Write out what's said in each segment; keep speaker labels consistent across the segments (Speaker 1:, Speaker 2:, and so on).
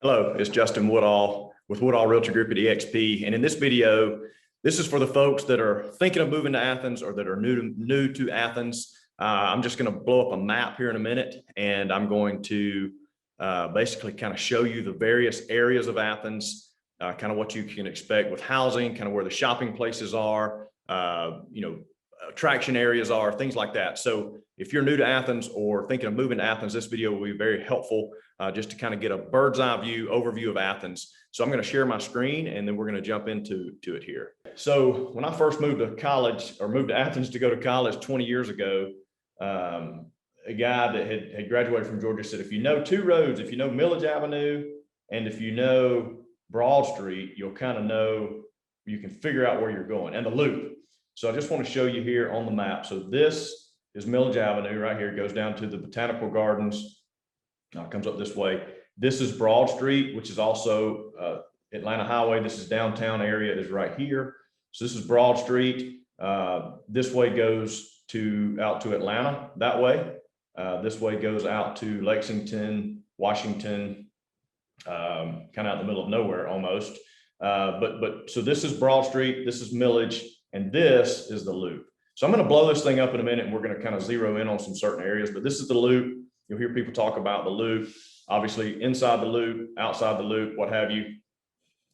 Speaker 1: Hello, it's Justin Woodall with Woodall Realty Group at EXP. And in this video, this is for the folks that are thinking of moving to Athens or that are new to Athens. I'm just going to blow up a map here in a minute, and I'm going to basically kind of show you the various areas of Athens, kind of what you can expect with housing, kind of where the shopping places are, attraction areas are, things like that. So if you're new to Athens or thinking of moving to Athens, this video will be very helpful just to kind of get a bird's eye view overview of Athens. So I'm going to share my screen and then we're going to jump into it here. So when I first moved to college or moved to Athens to go to college 20 years ago, a guy that had graduated from Georgia said, if you know two roads, if you know Milledge Avenue and if you know Broad Street, you'll kind of know, you can figure out where you're going, and the loop. So I just want to show you here on the map. So this is Milledge Avenue right here. It goes down to the Botanical Gardens. Comes up this way. This is Broad Street, which is also Atlanta Highway. This is downtown area is right here. So this is Broad Street. This way goes out to Atlanta that way. This way goes out to Lexington, Washington, kind of out in the middle of nowhere almost. So this is Broad Street. This is Milledge. And this is the loop. So I'm going to blow this thing up in a minute and we're going to kind of zero in on some certain areas, but this is the loop. You'll hear people talk about the loop, obviously inside the loop, outside the loop, what have you.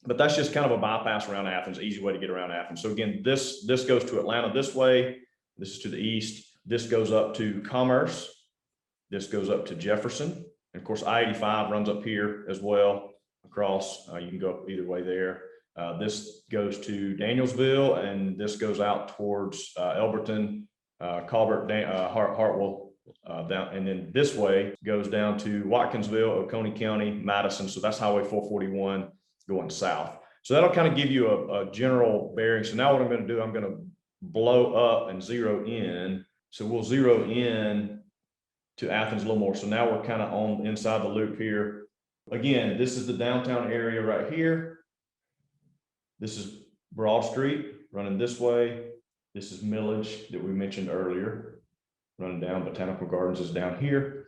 Speaker 1: But that's just kind of a bypass around Athens, easy way to get around Athens. So again, this goes to Atlanta this way. This is to the east. This goes up to Commerce. This goes up to Jefferson. And of course, I-85 runs up here as well across. You can go up either way there. This goes to Danielsville, and this goes out towards Elberton, Colbert, Hartwell, down, and then this way goes down to Watkinsville, Oconee County, Madison. So that's Highway 441 going south. So that'll kind of give you a general bearing. So now what I'm going to do, I'm going to blow up and zero in. So we'll zero in to Athens a little more. So now we're kind of on inside the loop here. Again, this is the downtown area right here. This is Broad Street running this way. This is Milledge that we mentioned earlier, running down. Botanical Gardens is down here.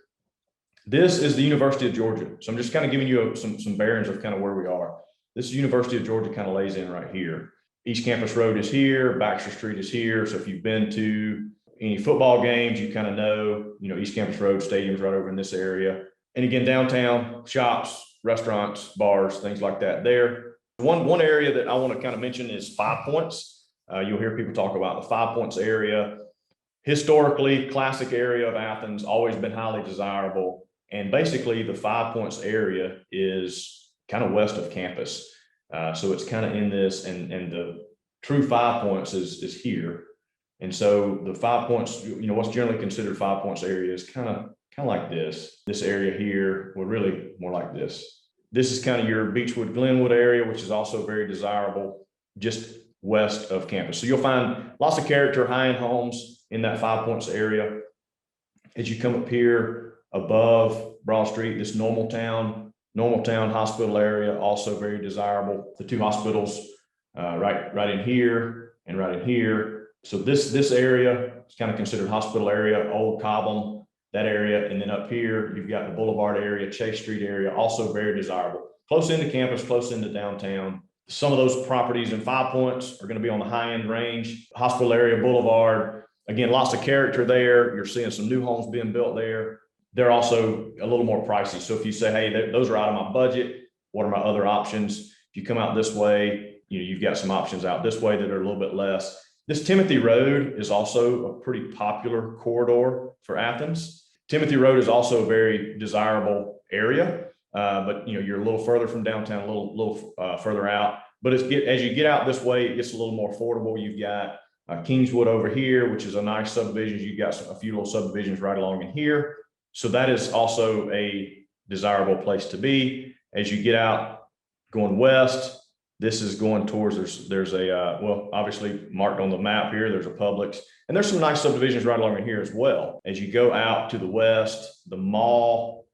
Speaker 1: This is the University of Georgia. So I'm just kind of giving you some bearings of kind of where we are. This is University of Georgia, kind of lays in right here. East Campus Road is here. Baxter Street is here. So if you've been to any football games, you kind of know, East Campus Road Stadium's right over in this area. And again, downtown, shops, restaurants, bars, things like that there. One area that I want to kind of mention is 5 Points. You'll hear people talk about the 5 Points area. Historically, classic area of Athens, always been highly desirable. And basically the 5 Points area is kind of west of campus. So it's kind of in this, and the true 5 Points is here. And so the 5 Points, what's generally considered 5 Points area is kind of like this. This area here, well, really more like this. This is kind of your Beechwood, Glenwood area, which is also very desirable, just west of campus. So you'll find lots of character, high-end homes in that 5 Points area. As you come up here above Broad Street, this Normal Town hospital area, also very desirable. The two hospitals right in here and right in here. So this area is kind of considered hospital area, Old Cobham, that area. And then up here, you've got the Boulevard area, Chase Street area, also very desirable. Close into campus, close into downtown. Some of those properties in 5 Points are going to be on the high-end range. Hospital area, Boulevard, again, lots of character there. You're seeing some new homes being built there. They're also a little more pricey. So if you say, hey, those are out of my budget, what are my other options? If you come out this way, you've got some options out this way that are a little bit less. This Timothy Road is also a pretty popular corridor for Athens. Timothy Road is also a very desirable area, but you're a little further from downtown, a little further out. But as you get out this way, it gets a little more affordable. You've got Kingswood over here, which is a nice subdivision. You've got a few little subdivisions right along in here. So that is also a desirable place to be. As you get out going west, this is going towards, there's a, well, obviously marked on the map here, there's a Publix, and there's some nice subdivisions right along in here as well. As you go out to the west, the mall,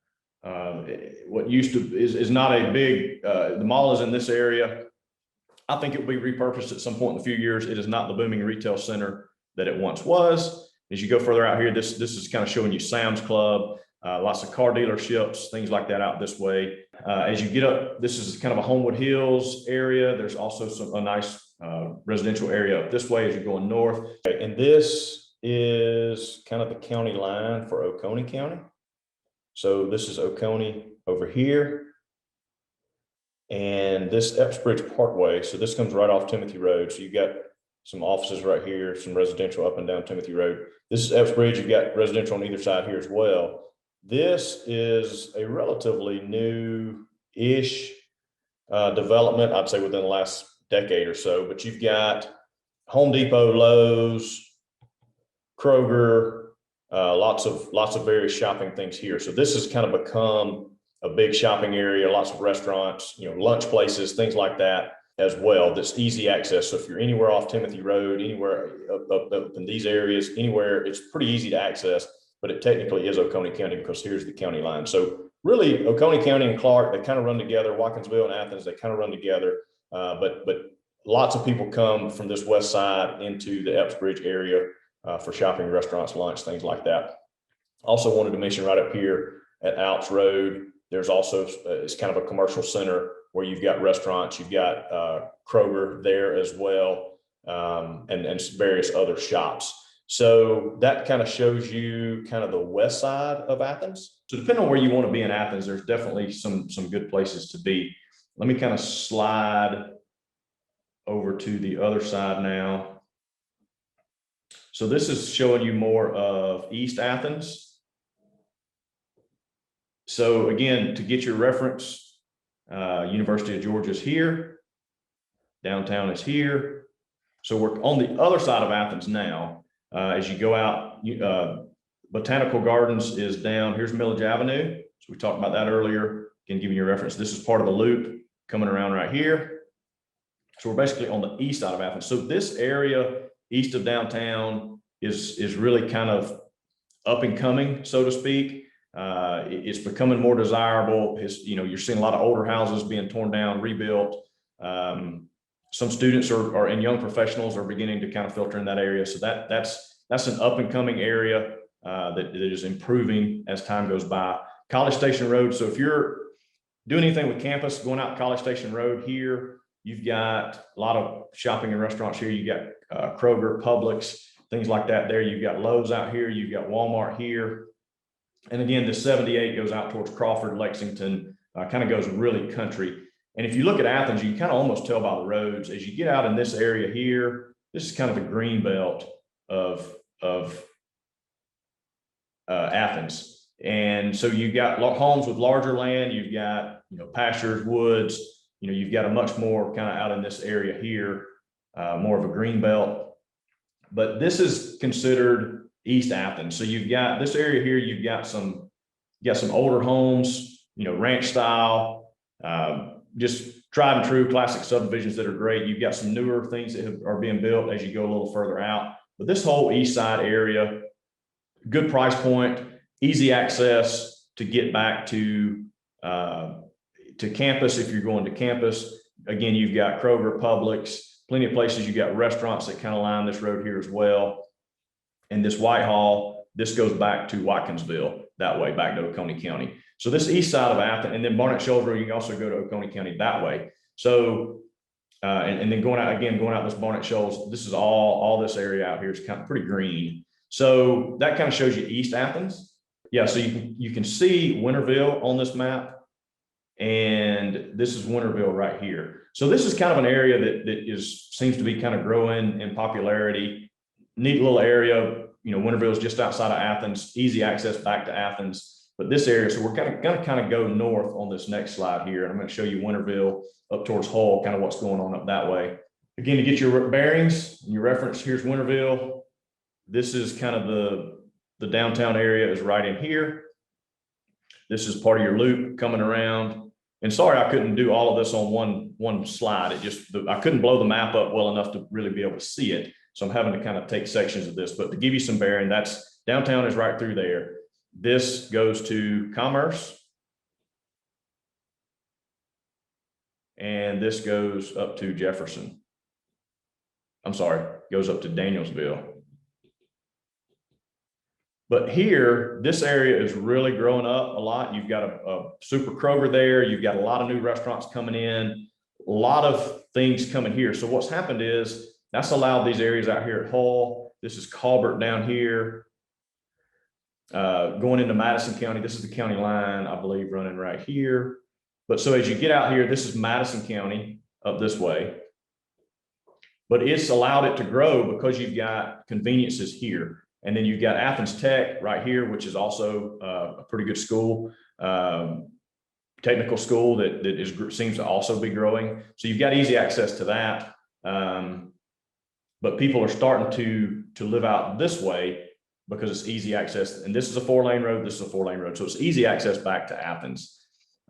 Speaker 1: what used to is not a big, the mall is in this area. I think it will be repurposed at some point in a few years. It is not the booming retail center that it once was. As you go further out here, this is kind of showing you Sam's Club, lots of car dealerships, things like that out this way. As you get up, this is kind of a Homewood Hills area. There's also a nice residential area up this way as you're going north. And this is kind of the county line for Oconee County. So this is Oconee over here. And this Epsbridge Parkway, so this comes right off Timothy Road. So you've got some offices right here, some residential up and down Timothy Road. This is Epsbridge. You've got residential on either side here as well. This is a relatively new-ish development, I'd say within the last decade or so, but you've got Home Depot, Lowe's, Kroger, lots of various shopping things here. So this has kind of become a big shopping area, lots of restaurants, lunch places, things like that as well. That's easy access. So if you're anywhere off Timothy Road, anywhere up in these areas, anywhere, it's pretty easy to access, but it technically is Oconee County because here's the county line. So really Oconee County and Clark, they kind of run together. Watkinsville and Athens, they kind of run together. But lots of people come from this west side into the Epsbridge area for shopping, restaurants, lunch, things like that. Also wanted to mention right up here at Alps Road, there's also, it's kind of a commercial center where you've got restaurants, you've got Kroger there as well, and various other shops. So that kind of shows you kind of the west side of Athens. So depending on where you want to be in Athens, there's definitely some good places to be. Let me kind of slide over to the other side now. So this is showing you more of East Athens. So again, to get your reference, University of Georgia is here, downtown is here. So we're on the other side of Athens now. As you go out, Botanical Gardens is down. Here's Milledge Avenue. So we talked about that earlier. Can give you a reference. This is part of the loop coming around right here. So we're basically on the east side of Athens. So this area east of downtown is really kind of up and coming, so to speak. It's becoming more desirable. You're seeing a lot of older houses being torn down, rebuilt. Some students and young professionals are beginning to kind of filter in that area. So that's an up and coming area that is improving as time goes by. College Station Road. So if you're doing anything with campus, going out College Station Road here, you've got a lot of shopping and restaurants here. You got Kroger, Publix, things like that there. You've got Lowe's out here. You've got Walmart here. And again, the 78 goes out towards Crawford, Lexington, kind of goes really country. And if you look at Athens, you can kind of almost tell by the roads. As you get out in this area here, this is kind of the green belt of Athens. And so you've got homes with larger land. You've got pastures, woods. You've got a much more kind of out in this area here, more of a green belt. But this is considered East Athens. So you've got this area here, you've got some older homes, ranch style, just tried and true classic subdivisions that are great. You've got some newer things that are being built as you go a little further out. But this whole east side area, good price point, easy access to get back to campus if you're going to campus. Again, you've got Kroger, Publix, plenty of places. You've got restaurants that kind of line this road here as well. And this Whitehall, this goes back to Watkinsville that way, back to Oconee County. So this east side of Athens, and then Barnett Shoals Road, you can also go to Oconee County that way. So, and then going out this Barnett Shoals, this is all this area out here is kind of pretty green. So that kind of shows you East Athens. Yeah, so you can see Winterville on this map, and this is Winterville right here. So this is kind of an area that seems to be kind of growing in popularity. Neat little area. Winterville is just outside of Athens, easy access back to Athens. But this area, so we're going to kind of go north on this next slide here. And I'm going to show you Winterville up towards Hull, kind of what's going on up that way. Again, to get your bearings and your reference, here's Winterville. This is kind of the downtown area is right in here. This is part of your loop coming around. And sorry, I couldn't do all of this on one slide. I couldn't blow the map up well enough to really be able to see it. So I'm having to kind of take sections of this, but to give you some bearing, that's downtown is right through there. This goes to Commerce. And this goes up to Jefferson. I'm sorry, goes up to Danielsville. But here, this area is really growing up a lot. You've got a super Kroger there. You've got a lot of new restaurants coming in, a lot of things coming here. So what's happened is that's allowed these areas out here at Hull. This is Colbert down here. Going into Madison County, this is the county line, I believe, running right here. But so as you get out here, this is Madison County up this way. But it's allowed it to grow because you've got conveniences here. And then you've got Athens Tech right here, which is also a pretty good school, technical school that seems to also be growing. So you've got easy access to that. But people are starting to live out this way because it's easy access. And this is a 4-lane road. This is a 4-lane road. So it's easy access back to Athens.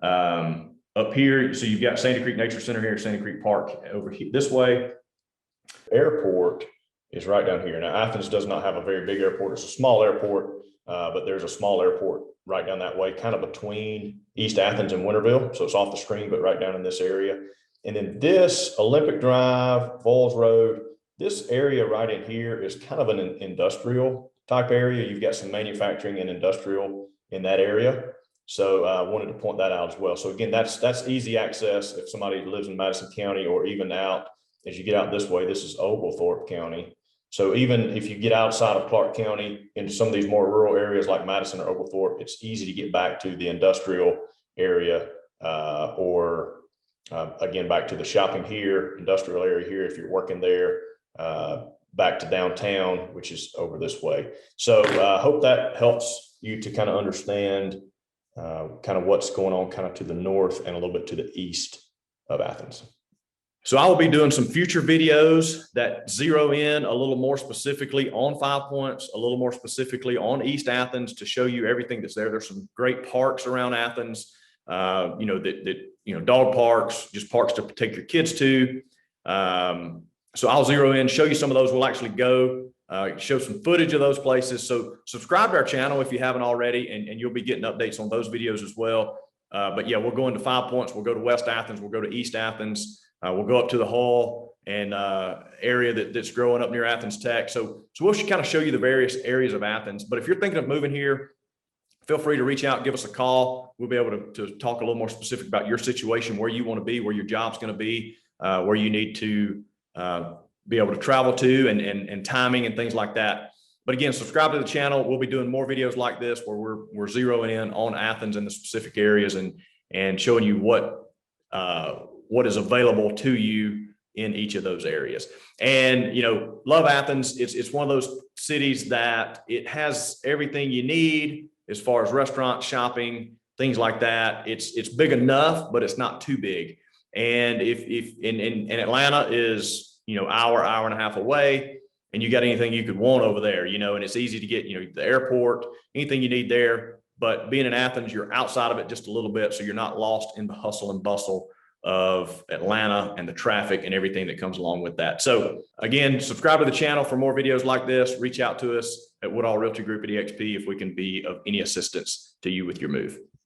Speaker 1: Up here, so you've got Sandy Creek Nature Center here, Sandy Creek Park over here this way. Airport is right down here. Now, Athens does not have a very big airport. It's a small airport, but there's a small airport right down that way, kind of between East Athens and Winterville. So it's off the screen, but right down in this area. And then this Olympic Drive, Vols Road, this area right in here is kind of an industrial type area. You've got some manufacturing and industrial in that area. So I wanted to point that out as well. So again, that's easy access if somebody lives in Madison County, or even out as you get out this way. This is Oglethorpe County. So even if you get outside of Clark County into some of these more rural areas like Madison or Oglethorpe, it's easy to get back to the industrial area, or again, back to the shopping here, industrial area here, if you're working there, back to downtown, which is over this way. So I hope that helps you to kind of understand kind of what's going on kind of to the north and a little bit to the east of Athens. So I will be doing some future videos that zero in a little more specifically on 5 Points, a little more specifically on East Athens, to show you everything that's there. There's some great parks around Athens, dog parks, just parks to take your kids to. So I'll zero in, show you some of those. We'll actually go show some footage of those places. So subscribe to our channel if you haven't already, and you'll be getting updates on those videos as well. But yeah, we'll go into 5 Points. We'll go to West Athens. We'll go to East Athens. We'll go up to the Hull and area that's growing up near Athens Tech. So we'll kind of show you the various areas of Athens. But if you're thinking of moving here, feel free to reach out, give us a call. We'll be able to talk a little more specific about your situation, where you want to be, where your job's going to be, where you need to be able to travel to, and timing and things like that. But again, subscribe to the channel. We'll be doing more videos like this where we're zeroing in on Athens and the specific areas and showing you what is available to you in each of those areas. And, love Athens. It's one of those cities that it has everything you need as far as restaurants, shopping, things like that. It's big enough, but it's not too big. And if in Atlanta is, hour and a half away, and you got anything you could want over there, and it's easy to get, the airport, anything you need there. But being in Athens, you're outside of it just a little bit, so you're not lost in the hustle and bustle of Atlanta and the traffic and everything that comes along with that. So again, subscribe to the channel for more videos like this. Reach out to us at Woodall Realty Group at EXP if we can be of any assistance to you with your move.